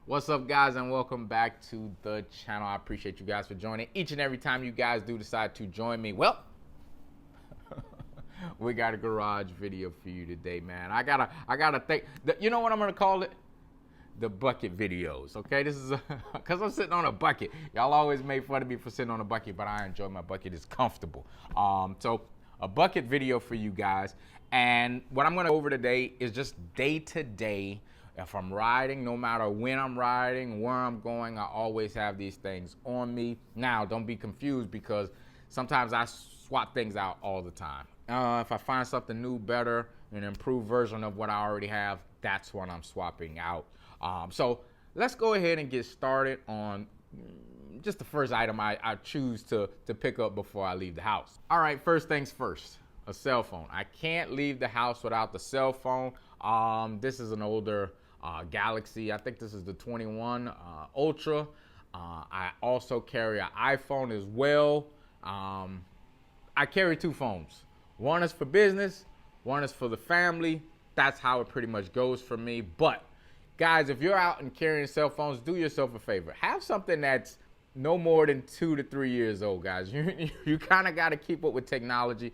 What's up, guys, and welcome back to the channel. I appreciate you guys for joining. Each and every time you guys do decide to join me, well, we got a garage video for you today, man. I gotta think. You know what I'm gonna call it? The bucket videos. Okay, this is because I'm sitting on a bucket. Y'all always make fun of me for sitting on a bucket, but I enjoy my bucket. It's comfortable. So a bucket video for you guys. And what I'm gonna go over today is just day to day. If I'm riding, no matter when I'm riding, where I'm going, I always have these things on me. Now, don't be confused because sometimes I swap things out all the time. If I find something new, better, an improved version of what I already have, that's what I'm swapping out. So let's go ahead and get started on just the first item I choose to pick up before I leave the house. All right, first things first, a cell phone. I can't leave the house without the cell phone. This is an older Galaxy. I think this is the 21 Ultra. I also carry an iPhone as well. I carry two phones. One is for business, one is for the family. That's how it pretty much goes for me. But guys, if you're out and carrying cell phones, do yourself a favor. Have something that's no more than 2 to 3 years old, guys. You kind of got to keep up with technology.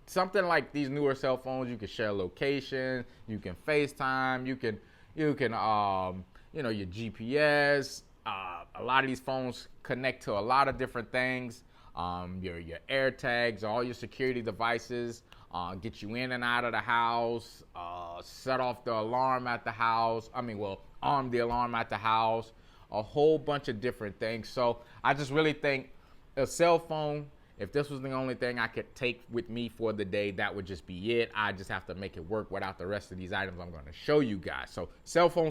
Something like these newer cell phones, you can share location, you can FaceTime, you can your GPS. A lot of these phones connect to a lot of different things. Your air tags, all your security devices, get you in and out of the house, set off the alarm at the house. Arm the alarm at the house, a whole bunch of different things. So I just really think a cell phone, if this was the only thing I could take with me for the day, that would just be it. I just have to make it work without the rest of these items I'm going to show you guys. So cell phone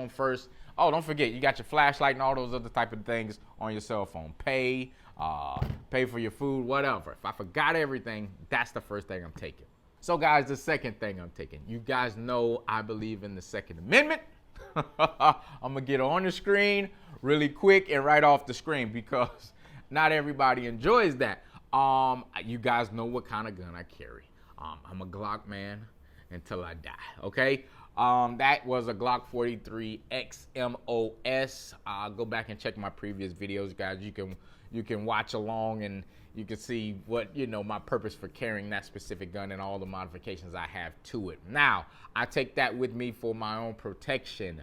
first. Oh, don't forget, you got your flashlight and all those other type of things on your cell phone. Pay for your food, whatever. If I forgot everything, that's the first thing I'm taking. So guys, the second thing I'm taking. You guys know I believe in the Second Amendment. I'm going to get on the screen really quick and right off the screen because not everybody enjoys that. You guys know what kind of gun I carry. I'm a Glock man until I die, okay? That was a Glock 43 XMOS. Go back and check my previous videos, guys. You can watch along and you can see what, my purpose for carrying that specific gun and all the modifications I have to it. Now, I take that with me for my own protection.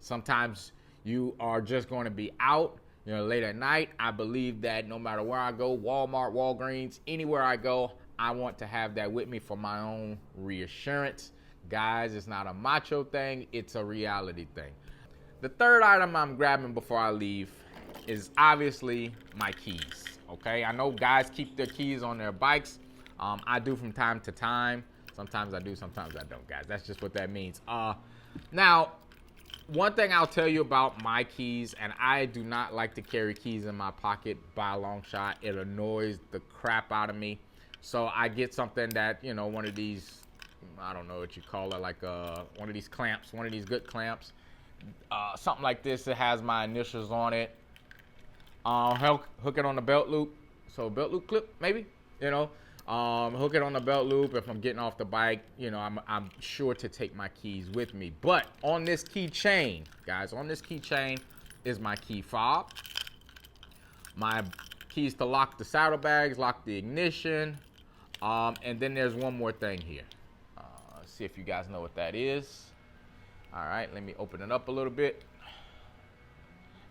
Sometimes you are just going to be out, late at night. I believe that no matter where I go, Walmart, Walgreens, anywhere I go, I want to have that with me for my own reassurance. Guys, it's not a macho thing, it's a reality thing. The third item I'm grabbing before I leave is obviously my keys, okay? I know guys keep their keys on their bikes. I do from time to time. Sometimes I do, sometimes I don't, guys. That's just what that means. Now, one thing I'll tell you about my keys, and I do not like to carry keys in my pocket by a long shot. It annoys the crap out of me. So I get something that, one of these, I don't know what you call it, like one of these clamps, one of these good clamps. Something like this, it has my initials on it. Hook it on the belt loop. So belt loop clip, maybe, hook it on the belt loop. If I'm getting off the bike, I'm sure to take my keys with me. But on this keychain, guys, is my key fob, my keys to lock the saddlebags, lock the ignition, and then there's one more thing here. Let's see if you guys know what that is. All right, let me open it up a little bit.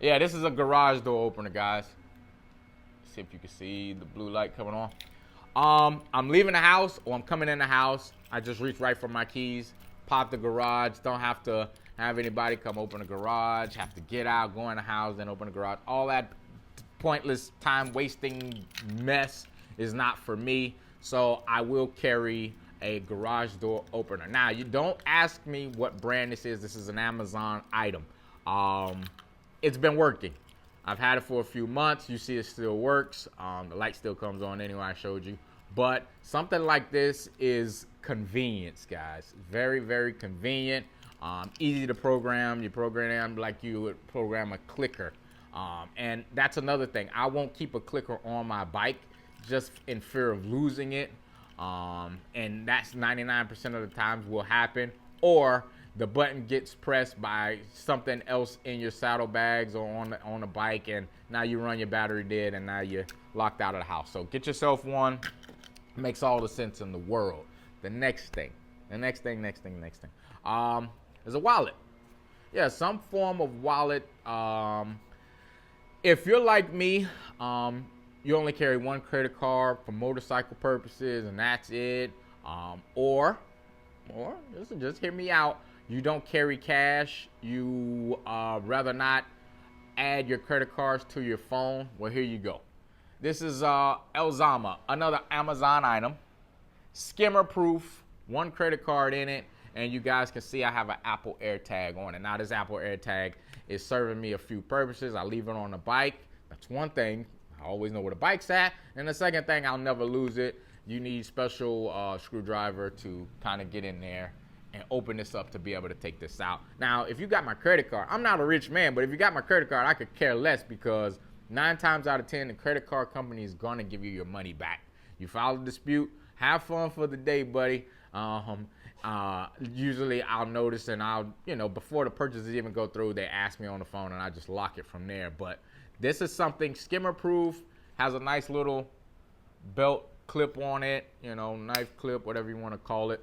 Yeah, this is a garage door opener, guys. See if you can see the blue light coming on. I'm leaving the house or I'm coming in the house. I just reach right for my keys, pop the garage. Don't have to have anybody come open the garage, have to get out, go in the house, then open the garage. All that pointless time wasting mess is not for me. So I will carry a garage door opener. Now, you don't ask me what brand this is. This is an Amazon item. It's been working. I've had it for a few months. You see it still works. The light still comes on anyway, I showed you. But something like this is convenience, guys. Very, very convenient. Easy to program. You program like you would program a clicker. And that's another thing. I won't keep a clicker on my bike just in fear of losing it. And that's 99% of the times will happen. Or the button gets pressed by something else in your saddlebags or on the bike, and now you run your battery dead, and now you're locked out of the house. So get yourself one. Makes all the sense in the world. The next thing is a wallet. Yeah, some form of wallet. If you're like me, you only carry one credit card for motorcycle purposes, and that's it. Or just hear me out. You don't carry cash. You rather not add your credit cards to your phone. Well, here you go. This is Elzama, another Amazon item. Skimmer proof, one credit card in it, and you guys can see I have an Apple AirTag on it. Now this Apple AirTag is serving me a few purposes. I leave it on the bike. That's one thing. I always know where the bike's at. And the second thing, I'll never lose it. You need special screwdriver to kind of get in there and open this up to be able to take this out. Now, if you got my credit card, I'm not a rich man, but if you got my credit card, I could care less, because 9 times out of 10, the credit card company is gonna give you your money back. You file a dispute, have fun for the day, buddy. Usually I'll notice, and before the purchases even go through, they ask me on the phone, and I just lock it from there. But this is something skimmer proof, has a nice little belt clip on it, knife clip, whatever you want to call it.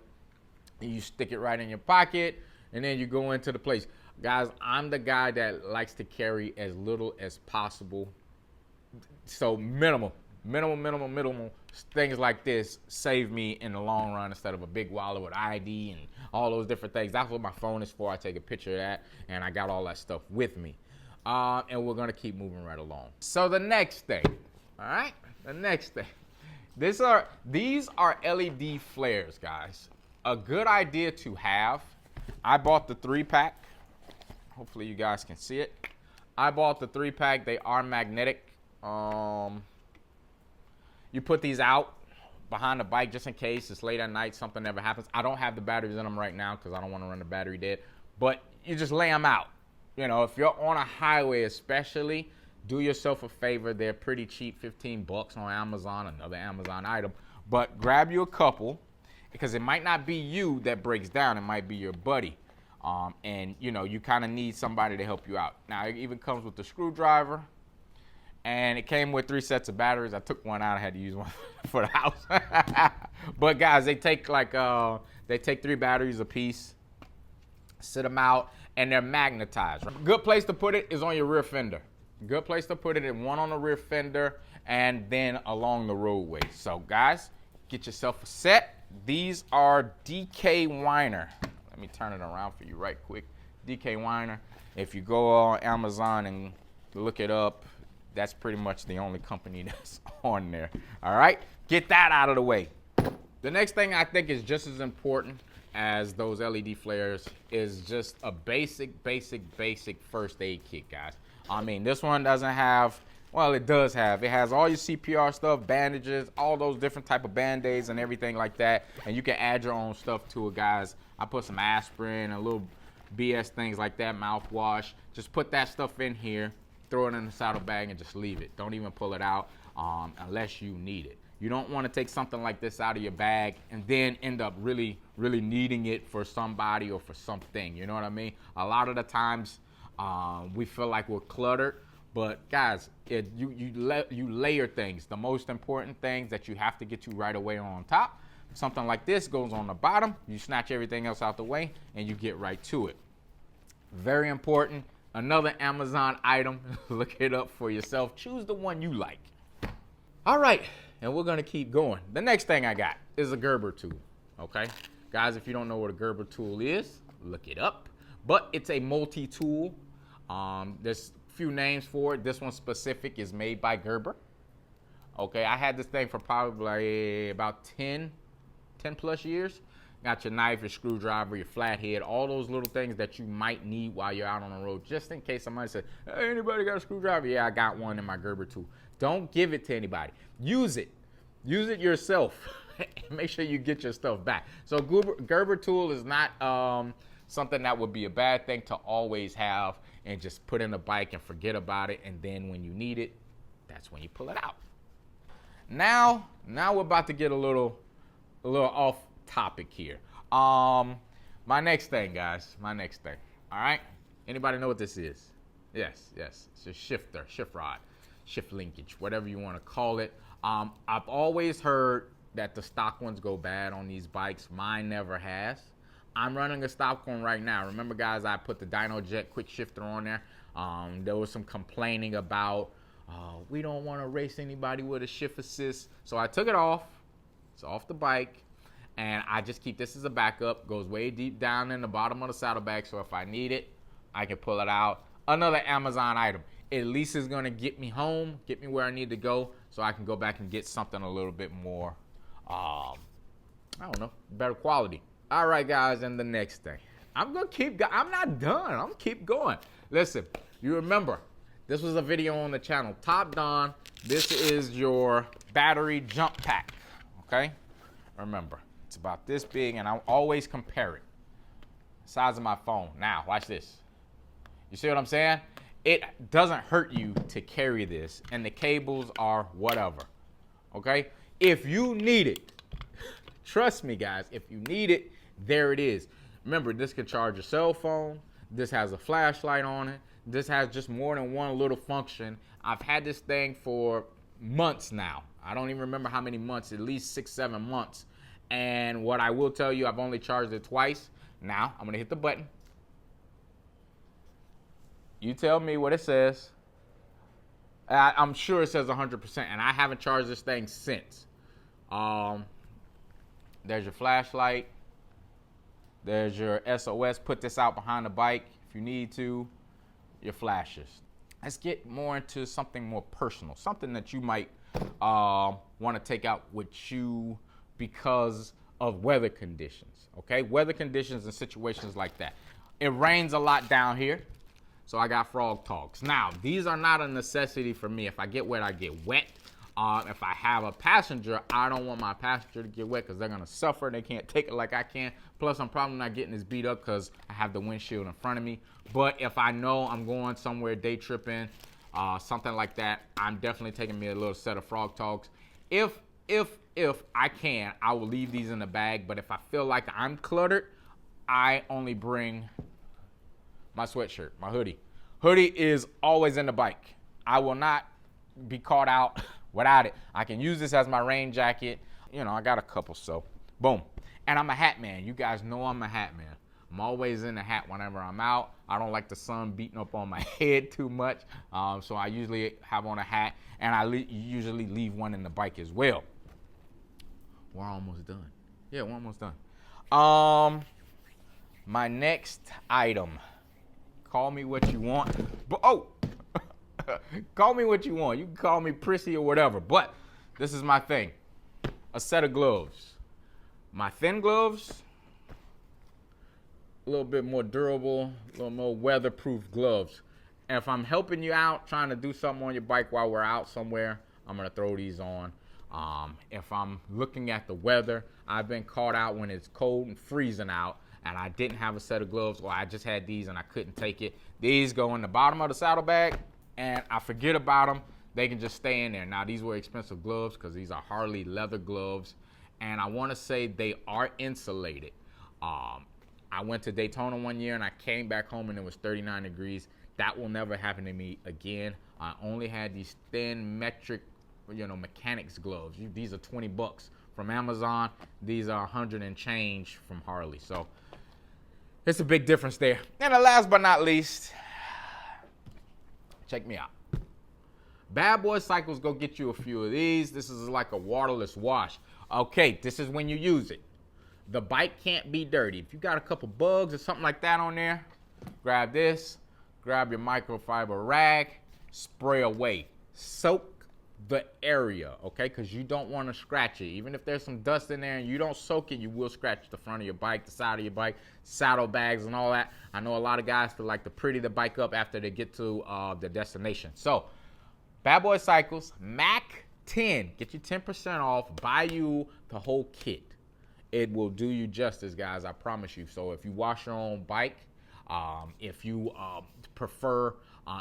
And you stick it right in your pocket, and then you go into the place. Guys, I'm the guy that likes to carry as little as possible. So minimal things like this save me in the long run, instead of a big wallet with ID and all those different things. That's what my phone is for. I take a picture of that, and I got all that stuff with me. And we're gonna keep moving right along. So the next thing, all right? The next thing. These are LED flares, guys. A good idea to have. I bought the 3-pack. Hopefully you guys can see it. I bought the 3-pack. They are magnetic. You put these out behind the bike just in case it's late at night, something ever happens. I don't have the batteries in them right now because I don't want to run the battery dead. But you just lay them out. If you're on a highway especially, do yourself a favor. They're pretty cheap, $15 on Amazon, another Amazon item. But grab you a couple, because it might not be you that breaks down. It might be your buddy. And you kind of need somebody to help you out. Now, it even comes with the screwdriver, and it came with 3 sets of batteries. I took one out. I had to use one for the house. But guys, they take 3 batteries a piece, sit them out, and they're magnetized. Good place to put it is on your rear fender. Good place to put it in, one on the rear fender and then along the roadway. So guys, get yourself a set. These are DK Weiner. Let me turn it around for you right quick. DK Weiner. If you go on Amazon and look it up, that's pretty much the only company that's on there. All right, get that out of the way. The next thing I think is just as important as those LED flares is just a basic first aid kit, guys. I mean, this one doesn't have, well, it does have. It has all your CPR stuff, bandages, all those different type of Band-Aids and everything like that. And you can add your own stuff to it, guys. I put some aspirin, a little BS things like that, mouthwash. Just put that stuff in here, throw it in the saddlebag, and just leave it. Don't even pull it out unless you need it. You don't want to take something like this out of your bag and then end up really needing it for somebody or for something. You know what I mean? A lot of the times we feel like we're cluttered, but guys, you layer things. The most important things that you have to get to right away on top. Something like this goes on the bottom. You snatch everything else out the way and you get right to it. Very important. Another Amazon item. Look it up for yourself. Choose the one you like. All right, and we're gonna keep going. The next thing I got is a Gerber tool, okay? Guys, if you don't know what a Gerber tool is, look it up. But it's a multi-tool. There's a few names for it. This one specific is made by Gerber. Okay, I had this thing for probably about 10 plus years. Got your knife, your screwdriver, your flathead, all those little things that you might need while you're out on the road, just in case somebody says, hey, anybody got a screwdriver? Yeah, I got one in my Gerber tool. Don't give it to anybody. Use it. Use it yourself. Make sure you get your stuff back. So Gerber tool is not something that would be a bad thing to always have and just put in a bike and forget about it. And then when you need it, that's when you pull it out. Now we're about to get a little a little off topic here. My next thing, guys. My next thing. All right. Anybody know what this is? Yes. It's a shifter, shift rod, shift linkage, whatever you want to call it. I've always heard that the stock ones go bad on these bikes. Mine never has. I'm running a stock one right now. Remember, guys, I put the Dyno Jet quick shifter on there. There was some complaining about we don't want to race anybody with a shift assist. So I took it off. It's off the bike. And I just keep this as a backup. Goes way deep down in the bottom of the saddlebag. So if I need it, I can pull it out. Another Amazon item. At least it's going to get me home, get me where I need to go, so I can go back and get something a little bit more, I don't know, better quality. All right, guys, and the next thing. I'm not done. I'm going to keep going. Listen, you remember, this was a video on the channel. Top Don, this is your battery jump pack, okay? Remember, it's about this big, and I always compare it. Size of my phone. Now, watch this. You see what I'm saying? It doesn't hurt you to carry this, and the cables are whatever, okay? If you need it, trust me, guys, if you need it, there it is. Remember, this can charge your cell phone. This has a flashlight on it. This has just more than one little function. I've had this thing for months now. I don't even remember how many months, at least 6-7 months. And what I will tell you, I've only charged it twice. Now, I'm going to hit the button. You tell me what it says. I'm sure it says 100%, and I haven't charged this thing since. There's your flashlight. There's your SOS. Put this out behind the bike if you need to. Your flashes. Let's get more into something more personal, something that you might want to take out with you because of weather conditions, okay? Weather conditions and situations like that. It rains a lot down here. So I got frog togs. Now, these are not a necessity for me. If I get wet, I get wet. If I have a passenger, I don't want my passenger to get wet because they're going to suffer. They can't take it like I can. Plus, I'm probably not getting this beat up because I have the windshield in front of me. But if I know I'm going somewhere day tripping, something like that, I'm definitely taking me a little set of frog togs. If I can, I will leave these in the bag. But if I feel like I'm cluttered, I only bring my sweatshirt, my hoodie. Hoodie is always in the bike. I will not be caught out without it. I can use this as my rain jacket. You know, I got a couple, so boom. And I'm a hat man. You guys know I'm a hat man. I'm always in the hat whenever I'm out. I don't like the sun beating up on my head too much. So I usually have on a hat, and I usually leave one in the bike as well. We're almost done. Yeah, we're almost done. My next item. Call me what you want. But call me what you want. You can call me prissy or whatever. But this is my thing. A set of gloves. My thin gloves, a little bit more durable, a little more weatherproof gloves. And if I'm helping you out, trying to do something on your bike while we're out somewhere, I'm going to throw these on. If I'm looking at the weather, I've been caught out when it's cold and freezing out, and I didn't have a set of gloves, or I just had these and I couldn't take it. These go in the bottom of the saddlebag, and I forget about them. They can just stay in there. Now, these were expensive gloves because these are Harley leather gloves, and I want to say they are insulated. I went to Daytona one year, and I came back home, and it was 39 degrees. That will never happen to me again. I only had these thin metric, mechanics gloves. These are $20 from Amazon. These are 100 and change from Harley. So it's a big difference there. And last but not least, check me out. Bad Boy Cycles, go get you a few of these. This is like a waterless wash. Okay, this is when you use it. The bike can't be dirty. If you got a couple bugs or something like that on there, grab this, grab your microfiber rag, spray away. Soak the area, okay? Because you don't want to scratch it. Even if there's some dust in there and you don't soak it, you will scratch the front of your bike, the side of your bike, saddlebags and all that. I know a lot of guys feel like to pretty the bike up after they get to the destination. So, Bad Boy Cycles, Mac 10. Get you 10% off. Buy you the whole kit. It will do you justice, guys. I promise you. So if you wash your own bike, if you prefer,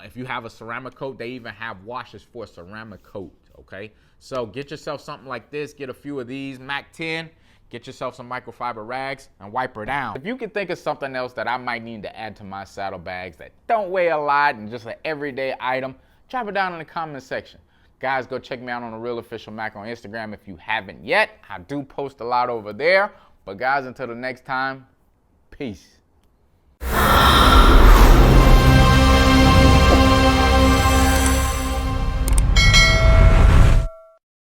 if you have a ceramic coat, they even have washes for a ceramic coat, okay? So get yourself something like this. Get a few of these, Mac 10. Get yourself some microfiber rags and wipe her down. If you can think of something else that I might need to add to my saddlebags that don't weigh a lot and just an everyday item, drop it down in the comment section. Guys, go check me out on The Real Official Mac on Instagram if you haven't yet. I do post a lot over there. But guys, until the next time, peace.